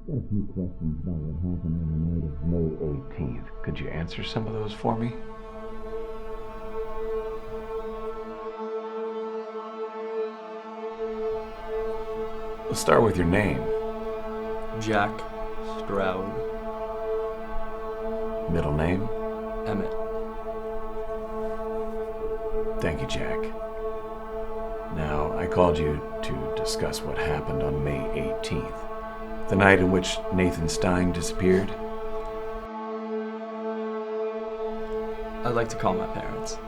Got a few questions about what happened on the night of May 18th. Could you answer some of those for me? Let's start with your name. Jack Stroud. Middle name? Emmett. Thank you, Jack. Now, I called you to discuss what happened on May 18th, the night in which Nathan Stein disappeared. I'd like to call my parents.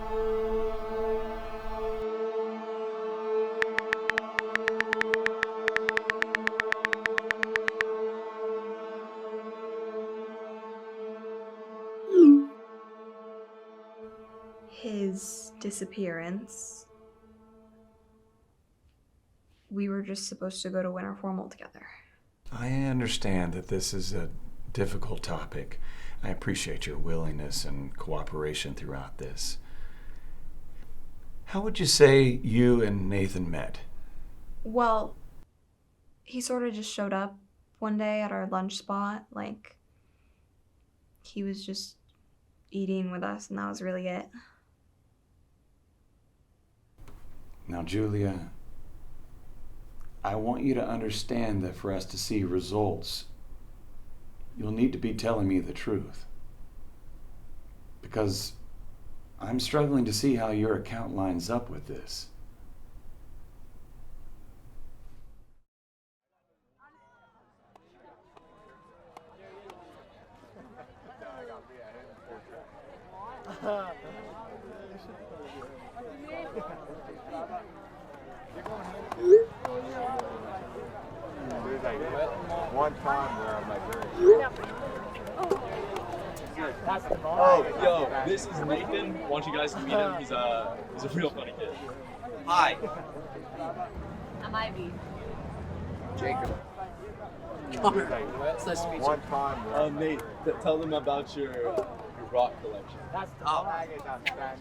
His disappearance. We were just supposed to go to winter formal together. I understand that this is a difficult topic. I appreciate your willingness and cooperation throughout this. How would you say you and Nathan met? Well, he sort of just showed up one day at our lunch spot. Like, he was just eating with us, and that was really it. Now, Julia, I want you to understand that for us to see results, you'll need to be telling me the truth. Because I'm struggling to see how your account lines up with this. One time where I'm like, Oh, yo, this is Nathan. Want you guys to meet him? He's a real funny kid. Hi. I'm Ivy. Jacob. It's nice to meet you. One time where Nate, tell them about your rock collection.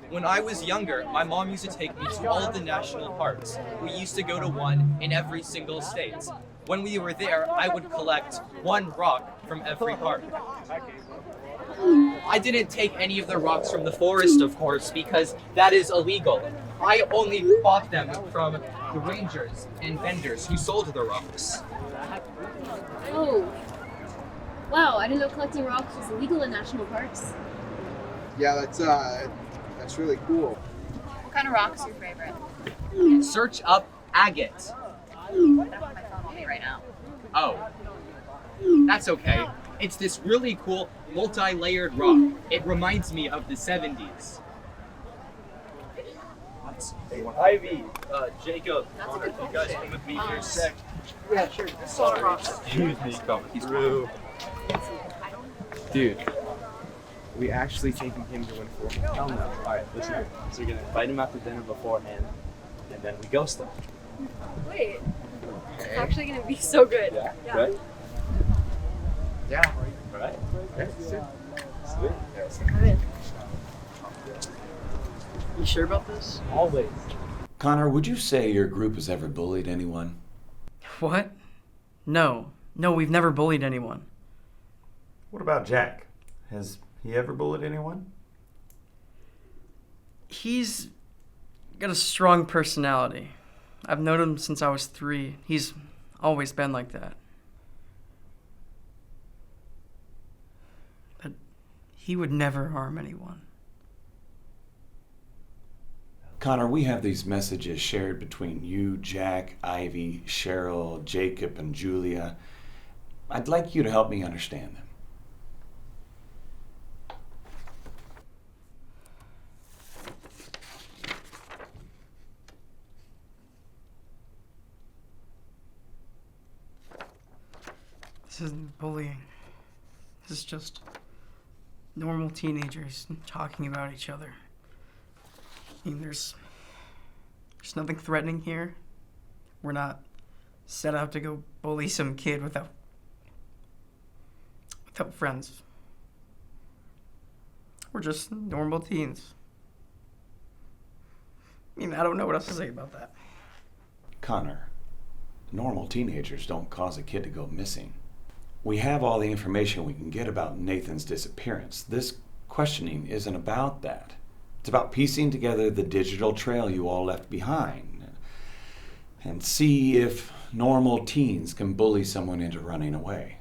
When I was younger, my mom used to take me to all of the national parks. We used to go to one in every single state. When we were there, I would collect one rock from every park. I didn't take any of the rocks from the forest, of course, because that is illegal. I only bought them from the rangers and vendors who sold the rocks. Oh. Wow, I didn't know collecting rocks was illegal in national parks. yeah, that's really cool. What kind of rock's your favorite? Search up agate. I don't have my phone on me right now. Oh, that's okay. It's this really cool multi-layered rock. It reminds me of the 70s. Ivy, Jacob, That's a good you guys come with me for a sec. Yeah, sure. Sorry, excuse me, coming through. Dude, we actually taking him to win formal? Hell no. Alright, listen. So we're gonna invite him out to dinner beforehand, and then we ghost him. Wait. It's actually gonna be so good. Yeah? Right? Yeah. Alright? Okay. Sweet. I'm in. You sure about this? Always. Connor, would you say your group has ever bullied anyone? What? No. No, we've never bullied anyone. What about Jack? Has he ever bullied anyone? He's got a strong personality. I've known him since I was 3. He's always been like that. But he would never harm anyone. Connor, we have these messages shared between you, Jack, Ivy, Cheryl, Jacob, and Julia. I'd like you to help me understand them. This isn't bullying. This is just normal teenagers talking about each other. I mean, there's nothing threatening here. We're not set out to go bully some kid without friends. We're just normal teens. I mean, I don't know what else to say about that. Connor, normal teenagers don't cause a kid to go missing. We have all the information we can get about Nathan's disappearance. This questioning isn't about that. It's about piecing together the digital trail you all left behind and see if normal teens can bully someone into running away.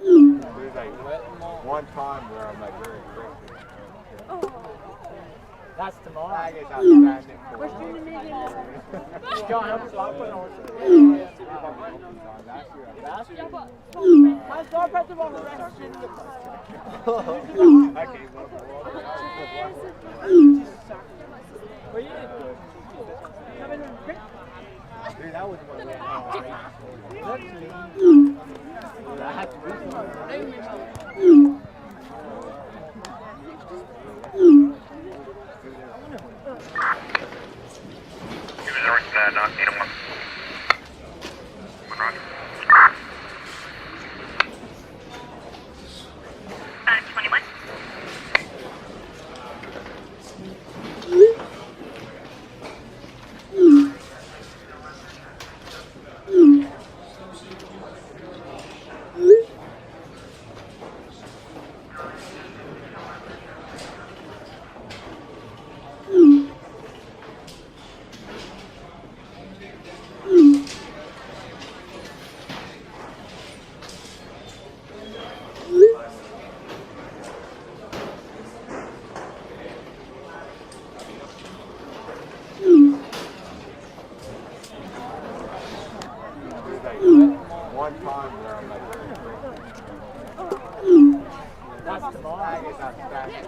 There's like one time where I'm like very quick. That's tomorrow. I guess I'm standing for Dude, that was one time where I'm like very quick. That's tomorrow. I guess I'm standing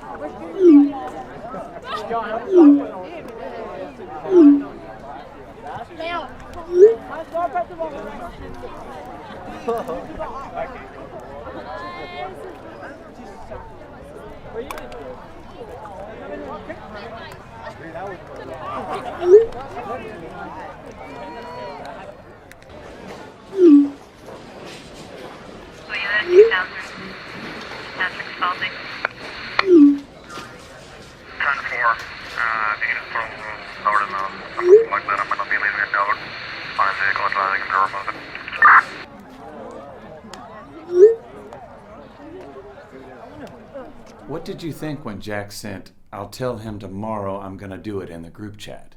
What did you think when Jack sent, "I'll tell him tomorrow I'm gonna do it" in the group chat?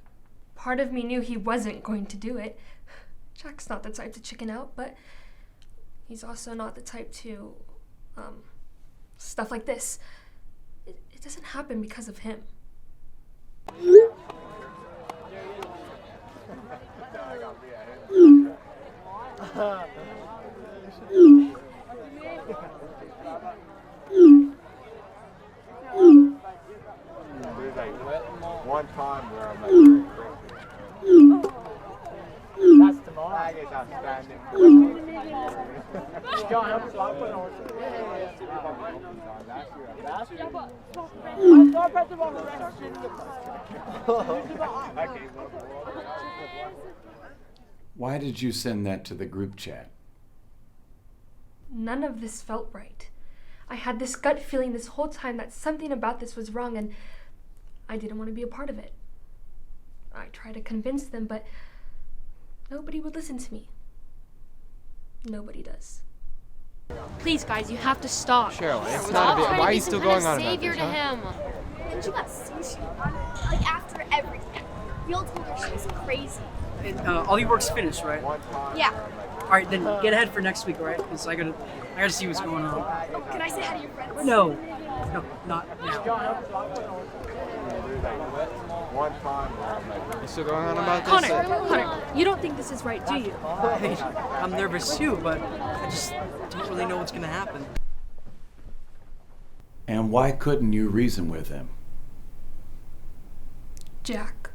Part of me knew he wasn't going to do it. Jack's not the type to chicken out, but he's also not the type to, stuff like this. It doesn't happen because of him. There's like one time where I'm like very quick. That's tomorrow. I guess I'm standing Why did you send that to the group chat? None of this felt right. I had this gut feeling this whole time that something about this was wrong, and I didn't want to be a part of it. I tried to convince them, but nobody would listen to me. Nobody does. Please, guys, you have to stop. Cheryl, it's not a bit. Why are you still going on about Savior this? to Huh? him. And she got sushi. Like after everything. We all told her she was crazy. All your work's finished, right? Yeah. All right, then get ahead for next week, all right? Because I gotta see what's going on. Oh, can I say hi to your friends? No, not now. one time where I'm like You still going on about this? Connor, you don't think this is right, do you? I'm nervous too, but I just don't really know what's gonna happen. And why couldn't you reason with him? Jack.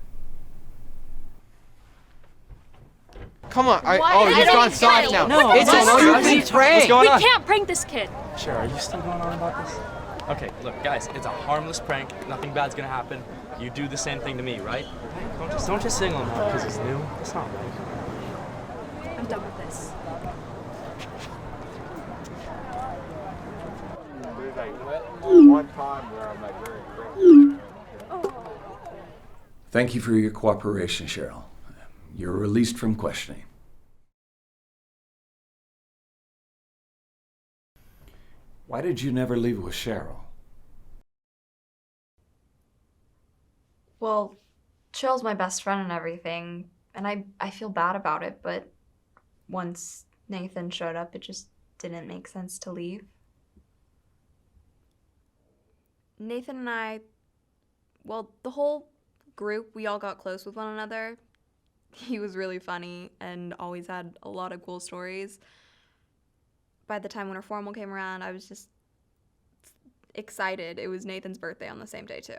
Come on. Why You've did gone he soft say? now. No, It's a stupid prank. What's going We on? can't prank this kid. Sure, are you still going on about this? Okay, look, guys, it's a harmless prank. Nothing bad's gonna happen. You do the same thing to me, right? Don't just single him out because he's new. That's not right. I'm done with this. There's like one time where I'm like very crazy. Thank you for your cooperation, Cheryl. You're released from questioning. Why did you never leave with Cheryl? Well, Cheryl's my best friend and everything, and I feel bad about it, but once Nathan showed up, it just didn't make sense to leave. Nathan and I, well, the whole group, we all got close with one another. He was really funny and always had a lot of cool stories. By the time Winter Formal came around, I was just excited. It was Nathan's birthday on the same day, too.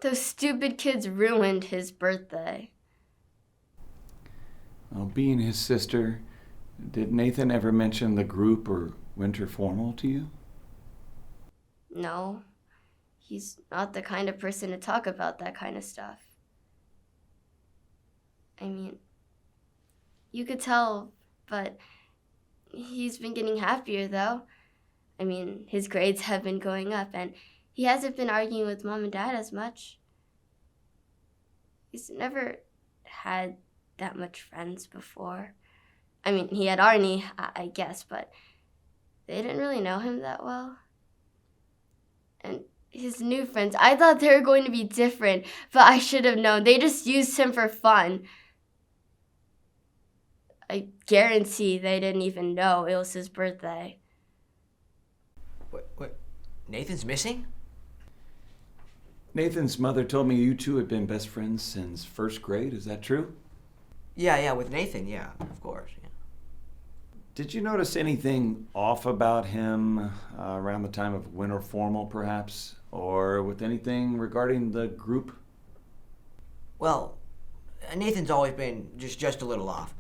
Those stupid kids ruined his birthday. Well, being his sister, did Nathan ever mention the group or Winter Formal to you? No, he's not the kind of person to talk about that kind of stuff. I mean, you could tell, but he's been getting happier though. I mean, his grades have been going up and he hasn't been arguing with Mom and Dad as much. He's never had that much friends before. I mean, he had Arnie, I guess, but they didn't really know him that well. And his new friends, I thought they were going to be different, but I should have known. They just used him for fun. I guarantee they didn't even know it was his birthday. What? Nathan's missing? Nathan's mother told me you two had been best friends since first grade. Is that true? Yeah, with Nathan, yeah, of course. Yeah. Did you notice anything off about him around the time of Winter Formal, perhaps? Or with anything regarding the group? Well, Nathan's always been just a little off.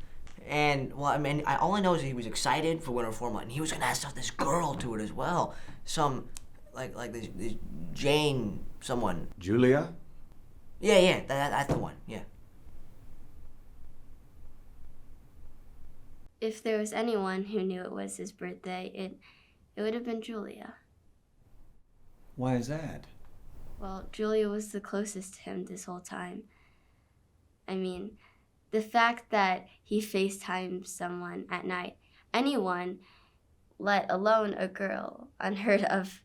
And, well, I mean, all I know is he was excited for Winter Formal, and he was going to ask this girl to it as well. Some, like this Jane someone. Julia? Yeah, that's the one, yeah. If there was anyone who knew it was his birthday, it would have been Julia. Why is that? Well, Julia was the closest to him this whole time. I mean, the fact that he FaceTimed someone at night, anyone, let alone a girl, unheard of.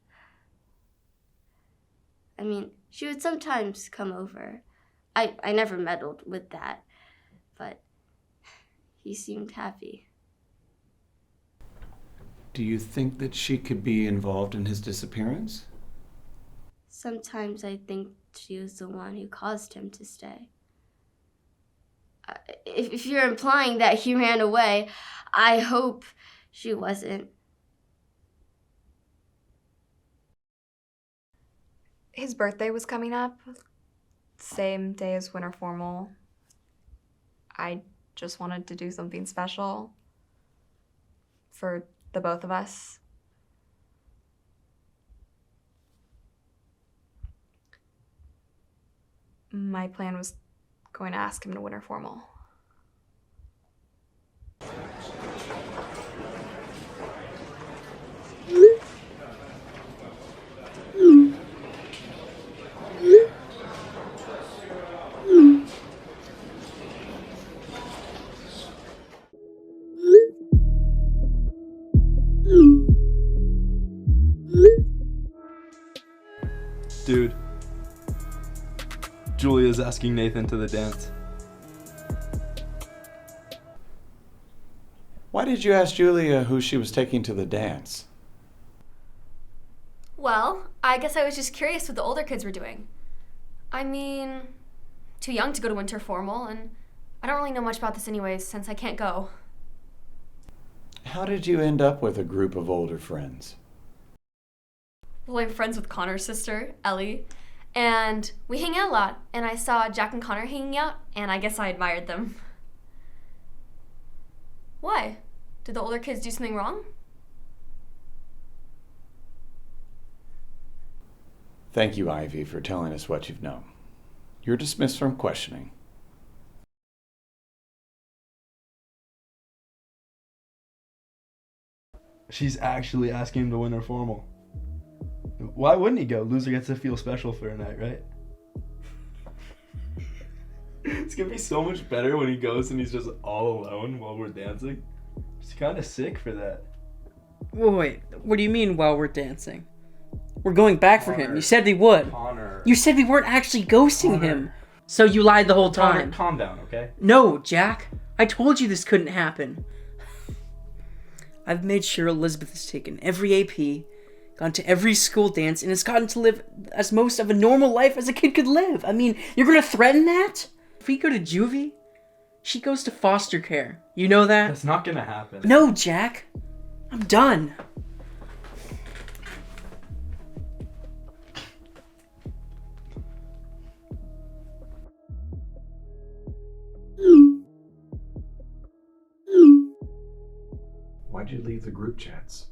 I mean, she would sometimes come over. I never meddled with that, but he seemed happy. Do you think that she could be involved in his disappearance? Sometimes I think she was the one who caused him to stay. If you're implying that he ran away, I hope she wasn't. His birthday was coming up, same day as Winter Formal. I just wanted to do something special for the both of us. My plan was going to ask him to Winter Formal. Dude, Julia's asking Nathan to the dance. Why did you ask Julia who she was taking to the dance? Well, I guess I was just curious what the older kids were doing. I mean, too young to go to Winter Formal, and I don't really know much about this anyways, since I can't go. How did you end up with a group of older friends? Well, I'm friends with Connor's sister, Ellie, and we hang out a lot, and I saw Jack and Connor hanging out, and I guess I admired them. Why? Did the older kids do something wrong? Thank you, Ivy, for telling us what you've known. You're dismissed from questioning. She's actually asking him to win her formal. Why wouldn't he go? Loser gets to feel special for a night, right? It's gonna be so much better when he goes and he's just all alone while we're dancing. It's kind of sick for that. Wait, what do you mean while we're dancing? We're going back for him. You said we would. Connor. You said we weren't actually ghosting him. So you lied the whole time. Connor, calm down, okay? No, Jack. I told you this couldn't happen. I've made sure Elizabeth has taken every AP, gone to every school dance, and has gotten to live as most of a normal life as a kid could live. I mean, you're gonna threaten that? If we go to juvie, she goes to foster care. You know that? That's not gonna happen. No, Jack. I'm done. Why'd you leave the group chats?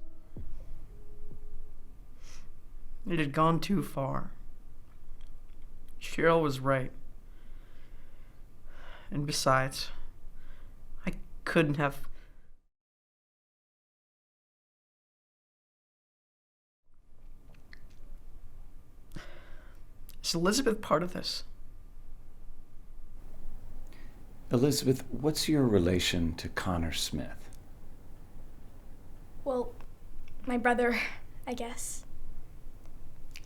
It had gone too far. Cheryl was right. And besides, I couldn't have... Is Elizabeth part of this? Elizabeth, what's your relation to Connor Smith? Well, my brother, I guess.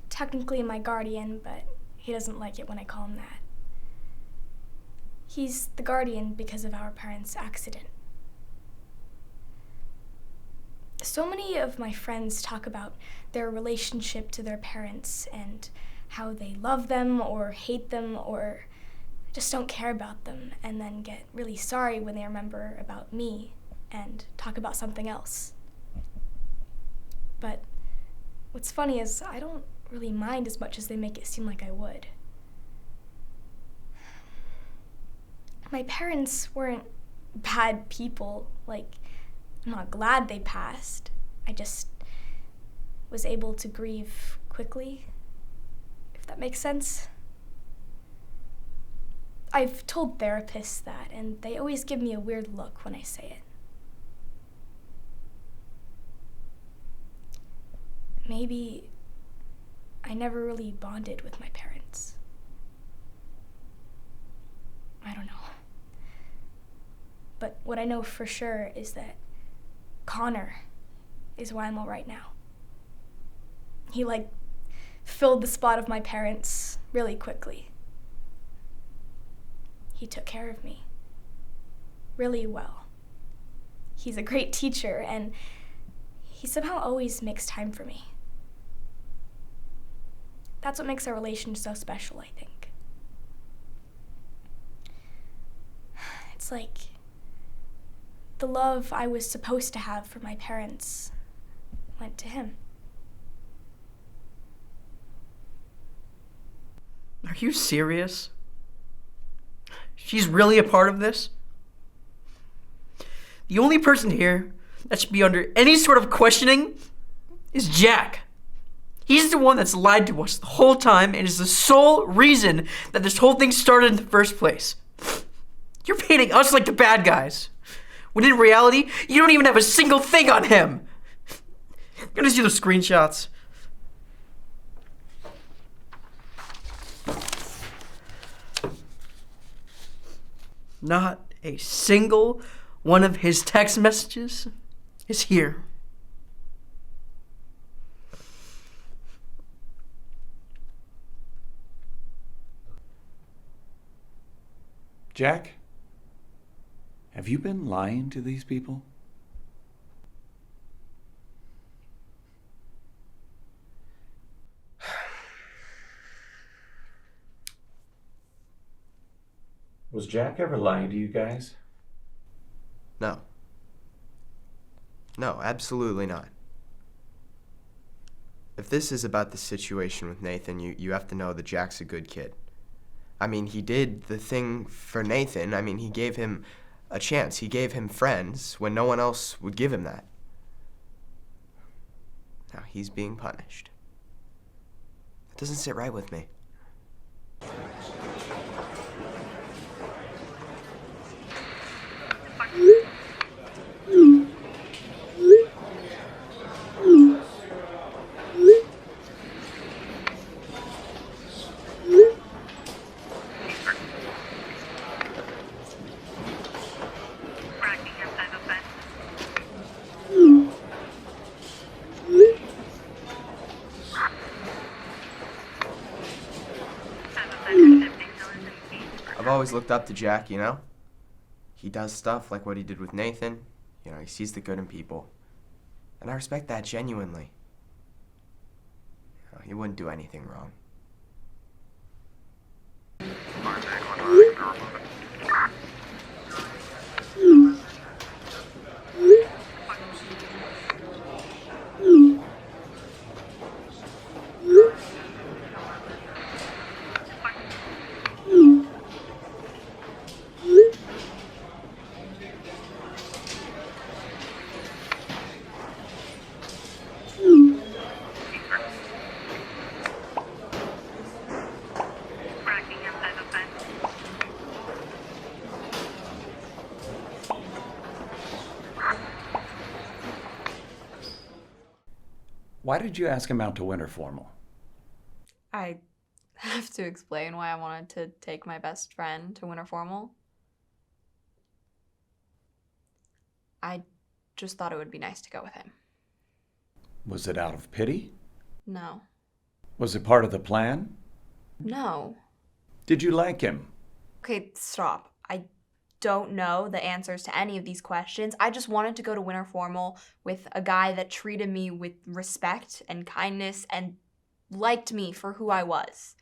Technically my guardian, but he doesn't like it when I call him that. He's the guardian because of our parents' accident. So many of my friends talk about their relationship to their parents and how they love them or hate them or just don't care about them, and then get really sorry when they remember about me and talk about something else. But what's funny is I don't really mind as much as they make it seem like I would. My parents weren't bad people. Like, I'm not glad they passed. I just was able to grieve quickly, if that makes sense. I've told therapists that, and they always give me a weird look when I say it. Maybe I never really bonded with my parents. I don't know. But what I know for sure is that Connor is why I'm all right now. He, filled the spot of my parents really quickly. He took care of me really well. He's a great teacher, and he somehow always makes time for me. That's what makes our relation so special, I think. It's like the love I was supposed to have for my parents went to him. Are you serious? She's really a part of this? The only person here that should be under any sort of questioning is Jack. He's the one that's lied to us the whole time and is the sole reason that this whole thing started in the first place. You're painting us like the bad guys, when in reality, you don't even have a single thing on him. I'm gonna see those screenshots. Not a single one of his text messages is here. Jack, have you been lying to these people? Was Jack ever lying to you guys? No. No, absolutely not. If this is about the situation with Nathan, you have to know that Jack's a good kid. I mean, he did the thing for Nathan. I mean, he gave him a chance. He gave him friends when no one else would give him that. Now he's being punished. It doesn't sit right with me. I've always looked up to Jack, you know? He does stuff like what he did with Nathan. You know, he sees the good in people. And I respect that genuinely. You know, he wouldn't do anything wrong. Why did you ask him out to winter formal? I have to explain why I wanted to take my best friend to winter formal. I just thought it would be nice to go with him. Was it out of pity? No. Was it part of the plan? No. Did you like him? Okay, stop. I don't know the answers to any of these questions. I just wanted to go to winter formal with a guy that treated me with respect and kindness and liked me for who I was.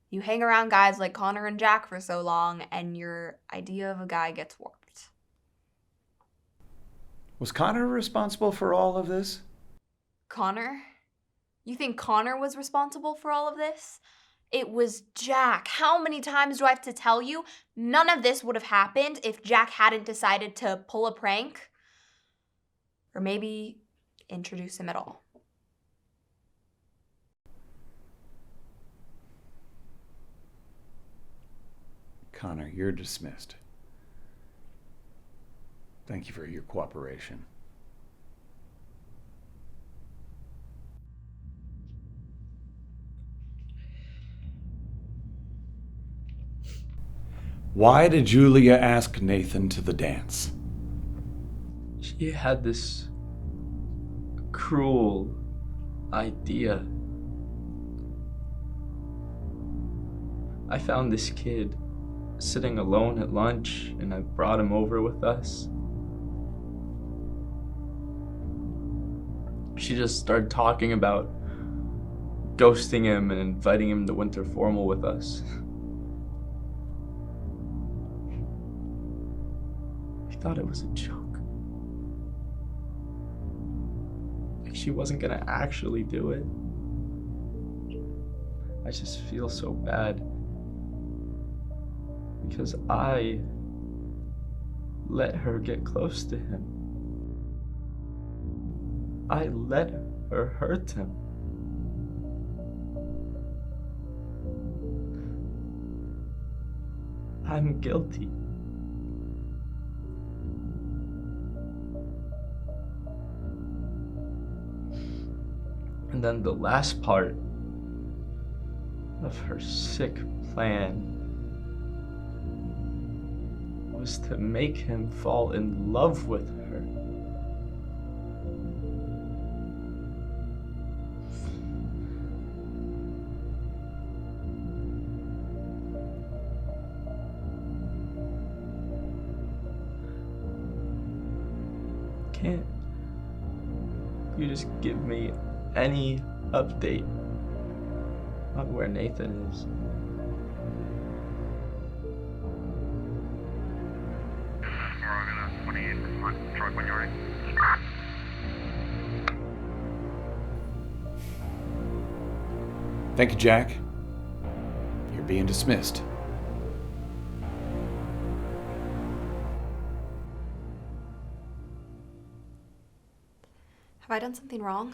You hang around guys like Connor and Jack for so long, and your idea of a guy gets warped. Was Connor responsible for all of this? Connor? You think Connor was responsible for all of this? It was Jack. How many times do I have to tell you? None of this would have happened if Jack hadn't decided to pull a prank. Or maybe introduce him at all. Connor, you're dismissed. Thank you for your cooperation. Why did Julia ask Nathan to the dance? She had this cruel idea. I found this kid sitting alone at lunch, and I brought him over with us. She just started talking about ghosting him and inviting him to winter formal with us. I thought it was a joke. Like she wasn't gonna actually do it. I just feel so bad because I let her get close to him. I let her hurt him. I'm guilty. And then the last part of her sick plan was to make him fall in love with her. Can't you just give me any update on where Nathan is? Thank you, Jack. You're being dismissed. Have I done something wrong?